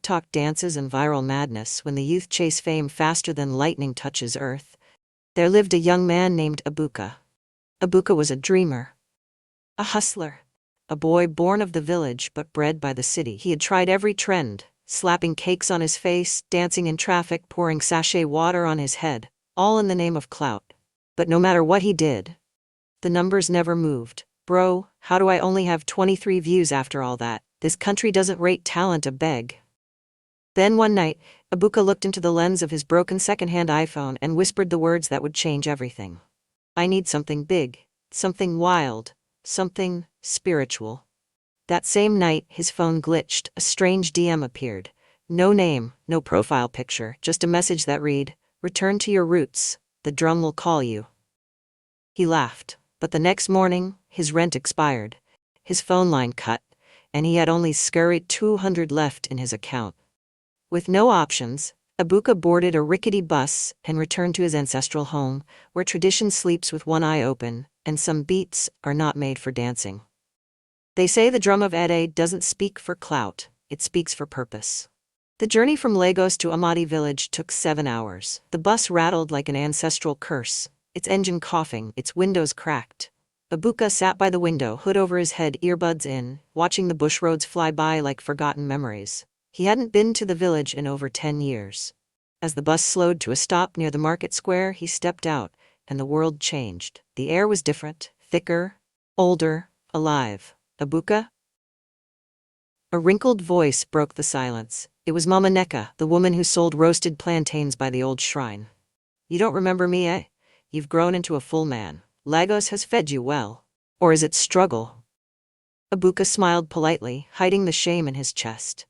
TikTok dances and viral madness when the youth chase fame faster than lightning touches earth, there lived a young man named Ebuka. Ebuka was a dreamer, a hustler, a boy born of the village but bred by the city. He had tried every trend, slapping cakes on his face, dancing in traffic, pouring sachet water on his head, all in the name of clout. But no matter what he did, the numbers never moved. Bro, how do I only have 23 views after all that? This country doesn't rate talent a beg. Then one night, Ebuka looked into the lens of his broken secondhand iPhone and whispered the words that would change everything. I need something big, something wild, something spiritual. That same night, his phone glitched, a strange DM appeared. No name, no profile picture, just a message that read, "Return to your roots, the drum will call you." He laughed, but the next morning, his rent expired, his phone line cut, and he had only scurried 200 left in his account. With no options, Ebuka boarded a rickety bus and returned to his ancestral home, where tradition sleeps with one eye open, and some beats are not made for dancing. They say the drum of Ede doesn't speak for clout, it speaks for purpose. The journey from Lagos to Amadi village took 7 hours. The bus rattled like an ancestral curse, its engine coughing, its windows cracked. Ebuka sat by the window, hood over his head, earbuds in, watching the bush roads fly by like forgotten memories. He hadn't been to the village in over 10 years. As the bus slowed to a stop near the market square, he stepped out, and the world changed. The air was different, thicker, older, alive. Ebuka? A wrinkled voice broke the silence. It was Mama Neka, the woman who sold roasted plantains by the old shrine. You don't remember me, eh? You've grown into a full man. Lagos has fed you well. Or is it struggle? Ebuka smiled politely, hiding the shame in his chest.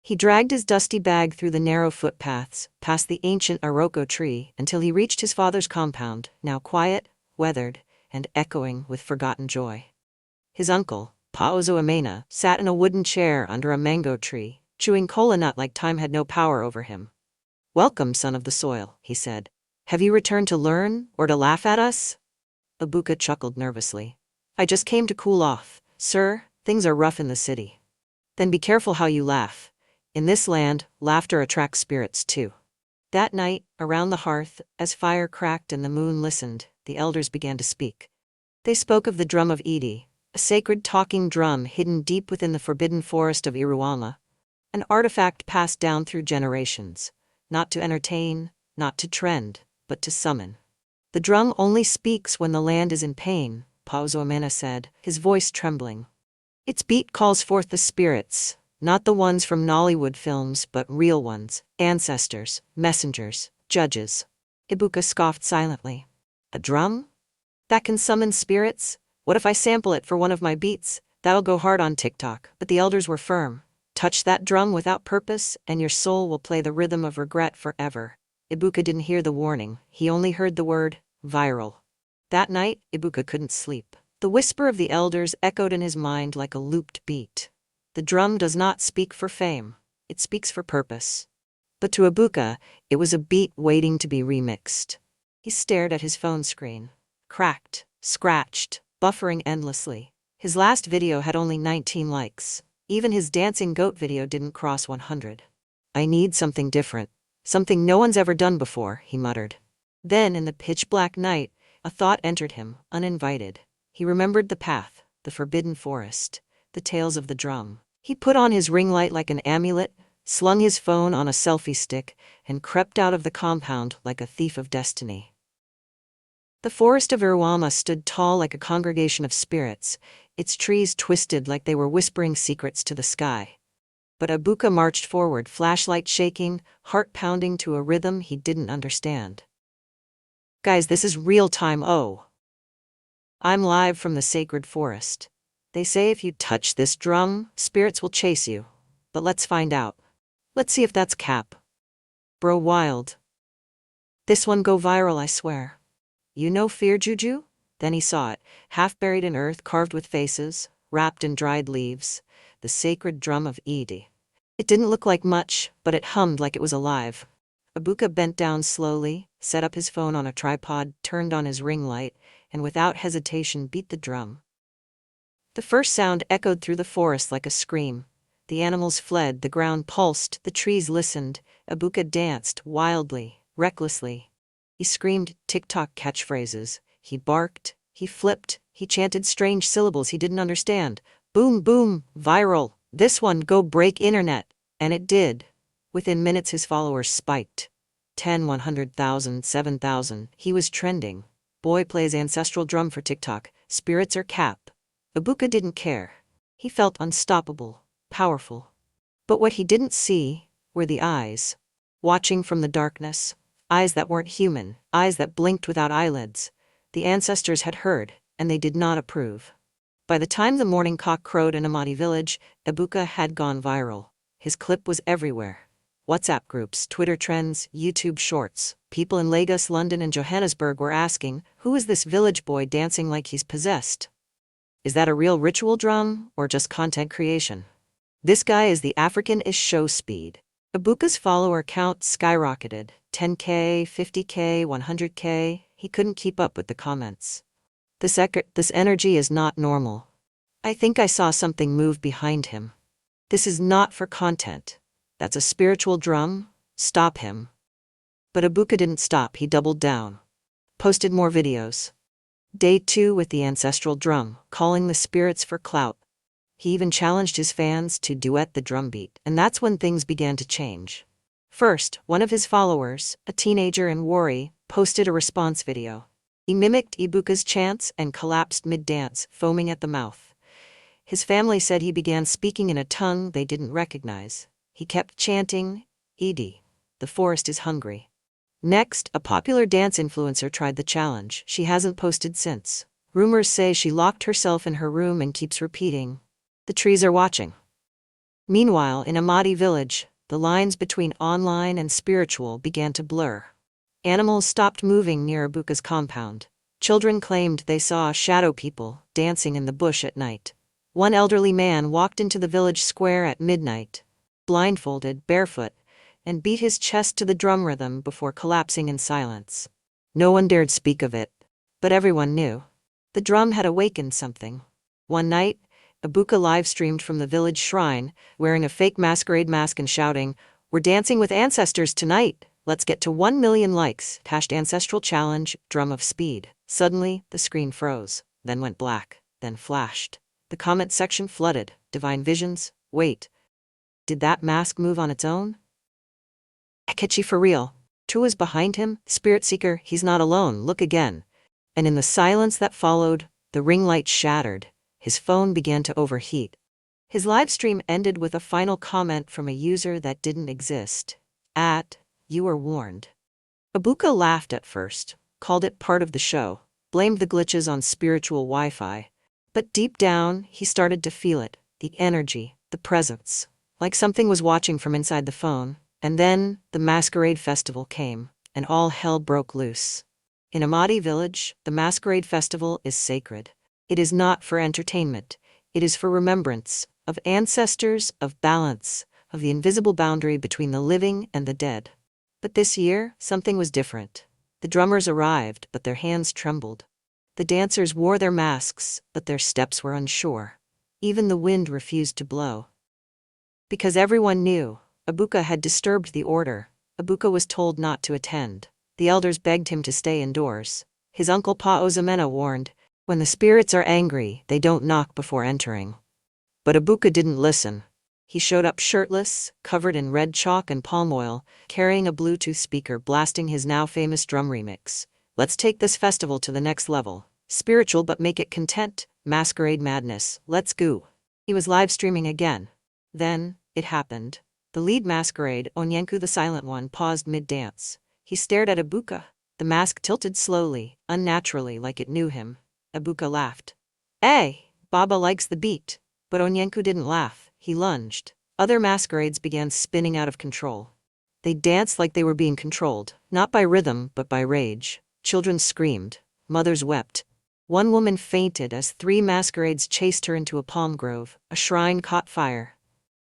He dragged his dusty bag through the narrow footpaths, past the ancient Awoke tree, until he reached his father's compound, now quiet, weathered, and echoing with forgotten joy. His uncle, Pa Amena, sat in a wooden chair under a mango tree, chewing kola nut like time had no power over him. Welcome, son of the soil, he said. Have you returned to learn, or to laugh at us? Ebuka chuckled nervously. I just came to cool off, sir, things are rough in the city. Then be careful how you laugh. In this land, laughter attracts spirits too. That night, around the hearth, as fire cracked and the moon listened, the elders began to speak. They spoke of the drum of Ede, a sacred talking drum hidden deep within the forbidden forest of Iruama, an artifact passed down through generations, not to entertain, not to trend, but to summon. The drum only speaks when the land is in pain, Pa Amena said, his voice trembling. Its beat calls forth the spirits, not the ones from Nollywood films but real ones, ancestors, messengers, judges. Ebuka scoffed silently. A drum? That can summon spirits? What if I sample it for one of my beats? That'll go hard on TikTok. But the elders were firm. Touch that drum without purpose, and your soul will play the rhythm of regret forever. Ebuka didn't hear the warning, he only heard the word, viral. That night, Ebuka couldn't sleep. The whisper of the elders echoed in his mind like a looped beat. The drum does not speak for fame, it speaks for purpose. But to Ebuka, it was a beat waiting to be remixed. He stared at his phone screen. Cracked, scratched, buffering endlessly. His last video had only 19 likes. Even his dancing goat video didn't cross 100. I need something different. Something no one's ever done before, he muttered. Then, in the pitch-black night, a thought entered him, uninvited. He remembered the path, the forbidden forest, the tales of the drum. He put on his ring light like an amulet, slung his phone on a selfie stick, and crept out of the compound like a thief of destiny. The forest of Iruama stood tall like a congregation of spirits, its trees twisted like they were whispering secrets to the sky. But Ebuka marched forward, flashlight shaking, heart pounding to a rhythm he didn't understand. Guys, this is real time, oh. I'm live from the sacred forest. They say if you touch this drum, spirits will chase you. But let's find out. Let's see if that's cap. Bro wild. This one go viral, I swear. You know fear juju? Then he saw it, half buried in earth, carved with faces, wrapped in dried leaves, the sacred drum of Ede. It didn't look like much, but it hummed like it was alive. Ebuka bent down slowly, set up his phone on a tripod, turned on his ring light, and without hesitation beat the drum. The first sound echoed through the forest like a scream, The animals fled, the ground pulsed, the trees listened. Ebuka danced, wildly, recklessly. He screamed TikTok catchphrases. He barked, he flipped, he chanted strange syllables he didn't understand. Boom, boom, viral. This one go break internet. And it did. Within minutes his followers spiked. 10, 100,000, 7,000. He was trending. Boy plays ancestral drum for TikTok. Spirits are cap. Ebuka didn't care. He felt unstoppable, powerful. But what he didn't see were the eyes, watching from the darkness. Eyes that weren't human, eyes that blinked without eyelids. The ancestors had heard, and they did not approve. By the time the morning cock crowed in Amadi village, Ebuka had gone viral. His clip was everywhere. WhatsApp groups, Twitter trends, YouTube shorts. People in Lagos, London, and Johannesburg were asking, who is this village boy dancing like he's possessed? Is that a real ritual drum, or just content creation? This guy is the African IShowSpeed. Ebuka's follower count skyrocketed. 10K, 50K, 100K. He couldn't keep up with the comments. This energy is not normal. I think I saw something move behind him. This is not for content. That's a spiritual drum. Stop him. But Ebuka didn't stop, he doubled down. Posted more videos. Day 2 with the ancestral drum, calling the spirits for clout. He even challenged his fans to duet the drum beat, and that's when things began to change. First, one of his followers, a teenager in Warri, posted a response video. He mimicked Ebuka's chants and collapsed mid-dance, foaming at the mouth. His family said he began speaking in a tongue they didn't recognize. He kept chanting, Edi, the forest is hungry. Next, a popular dance influencer tried the challenge. She hasn't posted since. Rumors say she locked herself in her room and keeps repeating, the trees are watching. Meanwhile, in Amadi village, the lines between online and spiritual began to blur. Animals stopped moving near Ebuka's compound. Children claimed they saw shadow people dancing in the bush at night. One elderly man walked into the village square at midnight, blindfolded, barefoot, and beat his chest to the drum rhythm before collapsing in silence. No one dared speak of it, but everyone knew. The drum had awakened something. One night, Ebuka live-streamed from the village shrine, wearing a fake masquerade mask and shouting, "We're dancing with ancestors tonight! Let's get to 1 million likes!" #ancestral challenge, drum of speed. Suddenly, the screen froze, then went black, then flashed. The comment section flooded. Divine visions. Wait. Did that mask move on its own? Akechi for real. True was behind him. Spirit seeker, he's not alone. Look again. And in the silence that followed, the ring light shattered. His phone began to overheat. His live stream ended with a final comment from a user that didn't exist. You were warned. Ebuka laughed at first, called it part of the show, blamed the glitches on spiritual Wi-Fi. But deep down, he started to feel it, the energy, the presence, like something was watching from inside the phone. And then, the masquerade festival came, and all hell broke loose. In Amadi village, the masquerade festival is sacred. It is not for entertainment. It is for remembrance, of ancestors, of balance, of the invisible boundary between the living and the dead. But this year, something was different. The drummers arrived, but their hands trembled. The dancers wore their masks, but their steps were unsure. Even the wind refused to blow. Because everyone knew, Ebuka had disturbed the order. Ebuka was told not to attend. The elders begged him to stay indoors. His uncle Pa Ozamena warned, when the spirits are angry, they don't knock before entering. But Ebuka didn't listen. He showed up shirtless, covered in red chalk and palm oil, carrying a Bluetooth speaker blasting his now famous drum remix. Let's take this festival to the next level. Spiritual but make it content, masquerade madness, let's go. He was live streaming again. Then, it happened. The lead masquerade, Onyenku the Silent One, paused mid-dance. He stared at Ebuka. The mask tilted slowly, unnaturally, like it knew him. Ebuka laughed. Hey, Baba likes the beat. But Onyenku didn't laugh. He lunged. Other masquerades began spinning out of control. They danced like they were being controlled, not by rhythm, but by rage. Children screamed. Mothers wept. One woman fainted as 3 masquerades chased her into a palm grove. A shrine caught fire.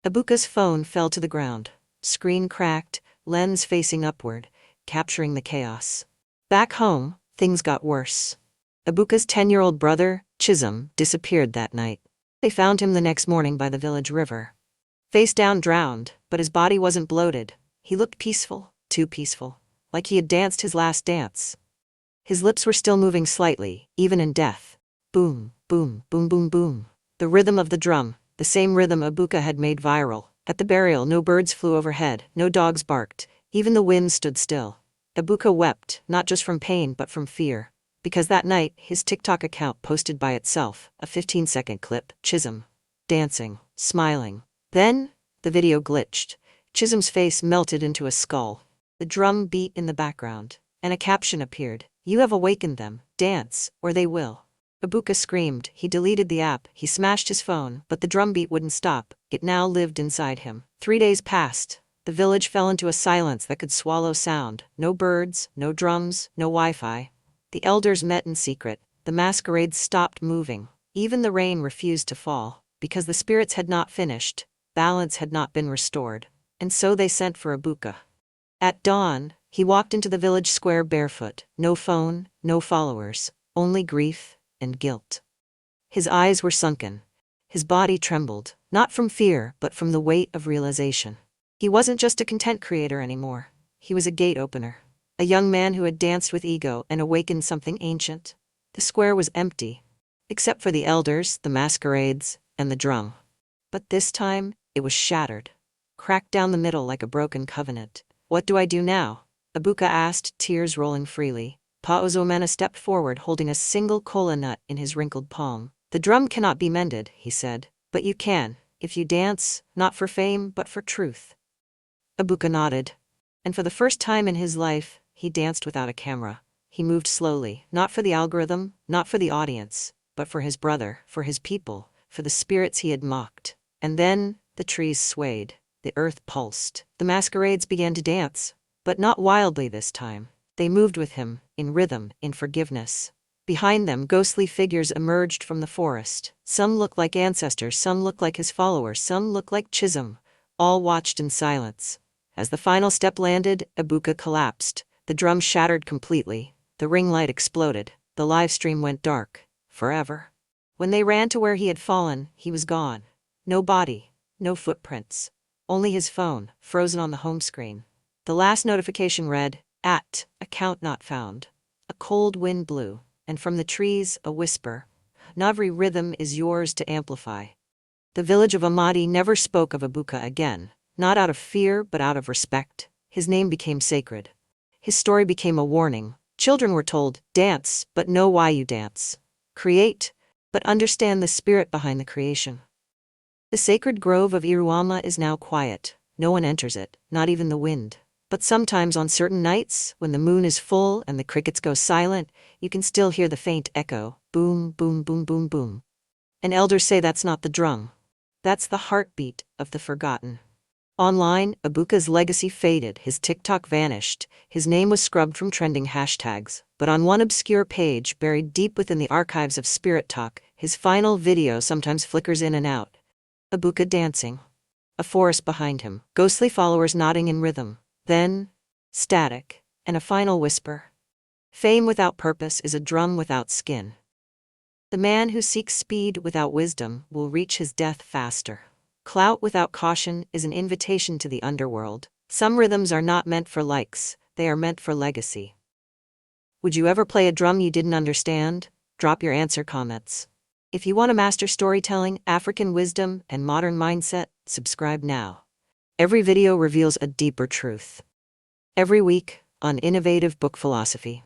Ebuka's phone fell to the ground. Screen cracked, lens facing upward, capturing the chaos. Back home, things got worse. Ebuka's 10-year-old brother, Chisholm, disappeared that night. They found him the next morning by the village river. Face down, drowned, but his body wasn't bloated. He looked peaceful, too peaceful, like he had danced his last dance. His lips were still moving slightly, even in death. Boom, boom, boom, boom, boom. The rhythm of the drum, the same rhythm Ebuka had made viral. At the burial, no birds flew overhead, no dogs barked, even the wind stood still. Ebuka wept, not just from pain but from fear. Because that night, his TikTok account posted by itself a 15-second clip, Chisholm, dancing, smiling. Then, the video glitched. Chisholm's face melted into a skull. The drum beat in the background, and a caption appeared. "You have awakened them. Dance, or they will." Ebuka screamed. He deleted the app. He smashed his phone, but the drum beat wouldn't stop. It now lived inside him. 3 days passed. The village fell into a silence that could swallow sound. No birds, no drums, no Wi-Fi. The elders met in secret. The masquerades stopped moving. Even the rain refused to fall, because the spirits had not finished. Balance had not been restored. And so they sent for Ebuka. At dawn, he walked into the village square barefoot. No phone, no followers, only grief and guilt. His eyes were sunken. His body trembled, not from fear, but from the weight of realization. He wasn't just a content creator anymore. He was a gate opener. A young man who had danced with ego and awakened something ancient. The square was empty, except for the elders, the masquerades, and the drum. But this time, it was shattered, cracked down the middle like a broken covenant. "What do I do now?" Ebuka asked, tears rolling freely. Pa Ozomena stepped forward holding a single kola nut in his wrinkled palm. "The drum cannot be mended," he said. "But you can, if you dance, not for fame, but for truth." Ebuka nodded. And for the first time in his life, he danced without a camera. He moved slowly, not for the algorithm, not for the audience, but for his brother, for his people, for the spirits he had mocked. And then, the trees swayed. The earth pulsed. The masquerades began to dance, but not wildly this time. They moved with him, in rhythm, in forgiveness. Behind them, ghostly figures emerged from the forest. Some looked like ancestors, some looked like his followers, some looked like Chisholm. All watched in silence. As the final step landed, Ebuka collapsed. The drum shattered completely. The ring light exploded. The live stream went dark. Forever. When they ran to where he had fallen, he was gone. No body, no footprints. Only his phone, frozen on the home screen. The last notification read, "Account not found." A cold wind blew, and from the trees, a whisper. "Navri rhythm is yours to amplify." The village of Amadi never spoke of Ebuka again, not out of fear but out of respect. His name became sacred. His story became a warning. Children were told, dance, but know why you dance. Create, but understand the spirit behind the creation. The sacred grove of Iruama is now quiet. No one enters it, not even the wind. But sometimes on certain nights, when the moon is full and the crickets go silent, you can still hear the faint echo, boom, boom, boom, boom, boom. And elders say that's not the drum. That's the heartbeat of the forgotten. Online, Ebuka's legacy faded, his TikTok vanished, his name was scrubbed from trending hashtags. But on one obscure page, buried deep within the archives of Spirit Talk, his final video sometimes flickers in and out. Ebuka dancing. A forest behind him, ghostly followers nodding in rhythm. Then, static, and a final whisper. Fame without purpose is a drum without skin. The man who seeks speed without wisdom will reach his death faster. Clout without caution is an invitation to the underworld. Some rhythms are not meant for likes, they are meant for legacy. Would you ever play a drum you didn't understand? Drop your answer comments. If you want to master storytelling, African wisdom, and modern mindset, subscribe now. Every video reveals a deeper truth. Every week, on Innovative Book Philosophy.